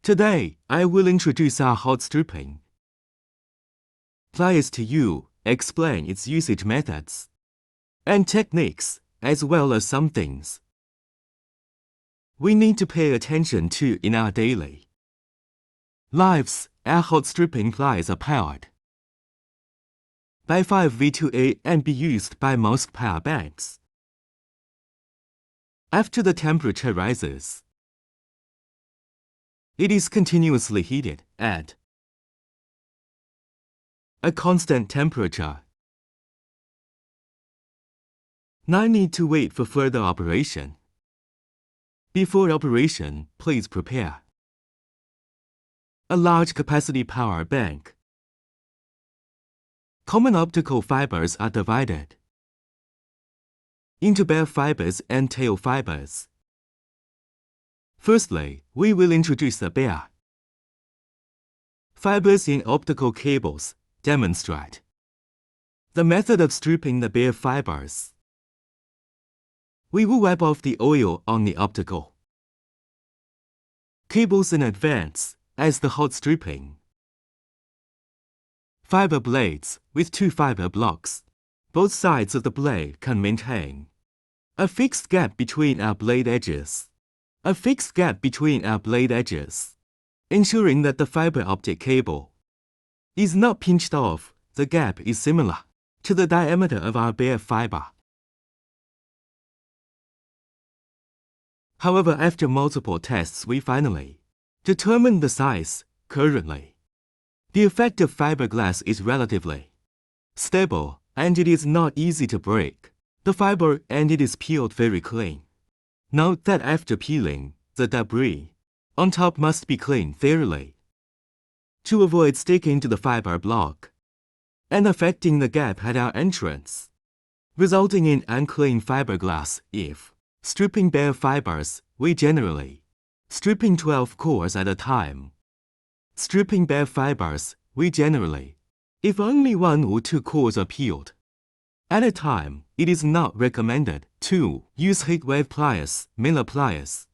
Today, I will introduce our hot stripping. Pliers to you, explain its usage methods and techniques, as well as some things we need to pay attention to in our daily lives. Our hot stripping pliers are powered by 5V2A and be used by most power banks. After the temperature rises, it is continuously heated at a constant temperature. No need to wait for further operation. Before operation, please prepare a large capacity power bank. Common optical fibers are divided into bare fibers and tail fibers. Firstly, we will introduce the bare fibers in optical cables, demonstrate the method of stripping the bare fibers. We will wipe off the oil on the optical cables in advance, as the hot stripping fiber blades with 2 fiber blocks. Both sides of the blade can maintain a fixed gap between our blade edges. Ensuring that the fiber optic cable is not pinched off. The gap is similar to the diameter of our bare fiber. However, after multiple tests, we finally determined the size. Currently, the effective fiberglass is relatively stable, and it is not easy to break the fiber, and it is peeled very clean. Note that after peeling, the debris on top must be cleaned thoroughly to avoid sticking to the fiber block and affecting the gap at our entrance, resulting in unclean fiberglass. If stripping bare fibers, we generally stripping 12 cores at a time. Stripping bare fibers, we generally, if only 1 or 2 cores are peeled at a time, it is not recommended to use heat wave pliers. Miller pliers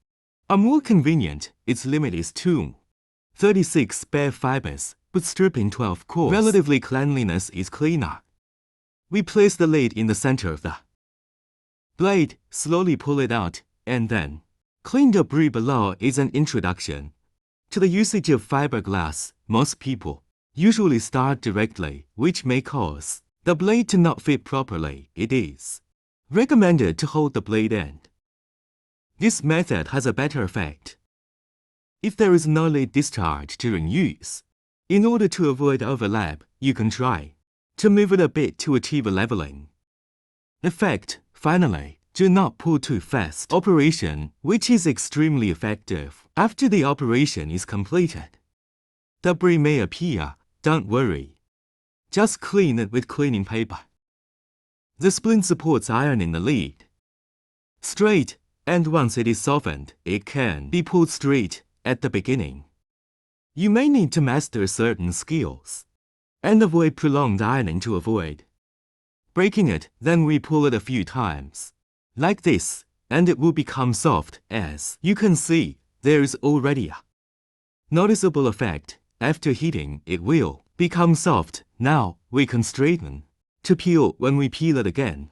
are more convenient. Its limit is 36 bare fibers, but stripping 12 cores, relatively cleanliness is cleaner. We place the lid in the center of the blade, slowly pull it out, and then clean debris below is an introduction to the usage of fiberglass. Most people usually start directly, which may cause the blade to not fit properly. It is recommended to hold the blade end. This method has a better effect if there is no lid discharge during use. In order to avoid overlap, you can try to move it a bit to achieve a leveling effect. Finally, do not pull too fast. Operation, which is extremely effective after the operation is completed. Debris may appear. Don't worry. Just clean it with cleaning paper. The splint supports ironing the lid straight, and once it is softened, it can be pulled straight. At the beginning, you may need to master certain skills and avoid prolonged ironing to avoid breaking it. Then we pull it a few times, like this, and it will become soft. As you can see, there is already a noticeable effect. After heating, it will become soft. Now, we can straighten to peel when we peel it again.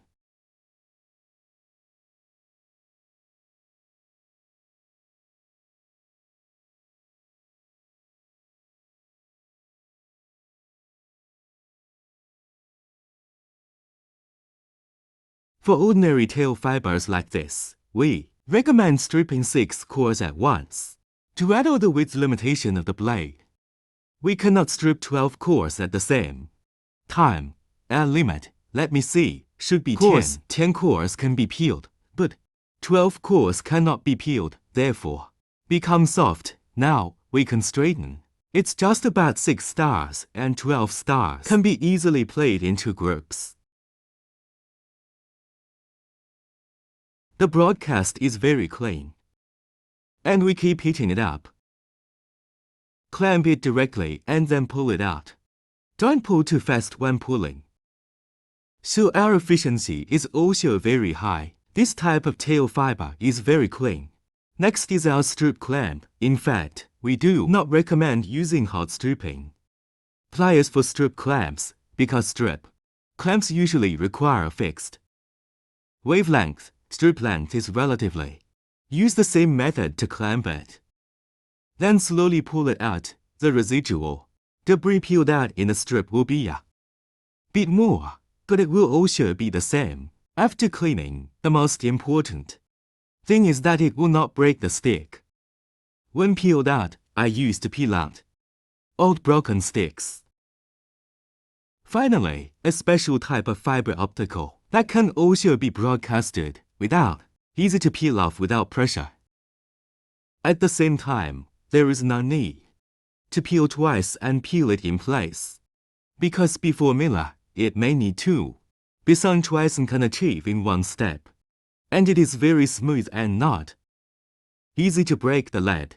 For ordinary tail fibers like this, we recommend stripping 6 cores at once to handle the width limitation of the blade. We cannot strip 12 cores at the same time. Our limit, let me see, should be 10. 10 cores can be peeled, but 12 cores cannot be peeled, therefore become soft. Now, we can straighten. It's just about 6 stars, and 12 stars can be easily played into groups. The broadcast is very clean, and we keep heating it up. Clamp it directly and then pull it out. Don't pull too fast when pulling. So our efficiency is also very high. This type of tail fiber is very clean. Next is our strip clamp. In fact, we do not recommend using hot stripping pliers for strip clamps because strip clamps usually require a fixed wavelength. Strip length is relatively. Use the same method to clamp it. Then slowly pull it out. The residual debris peeled out in the strip will be a bit more, but it will also be the same. After cleaning, the most important thing is that it will not break the stick. When peeled out, I used to peel out old broken sticks. Finally, a special type of fiber optical that can also be broadcasted without easy to peel off without pressure. At the same time, there is no need to peel twice and peel it in place, because before Miller, it may need to be sewn twice and can achieve in one step, and it is very smooth and not easy to break the lead.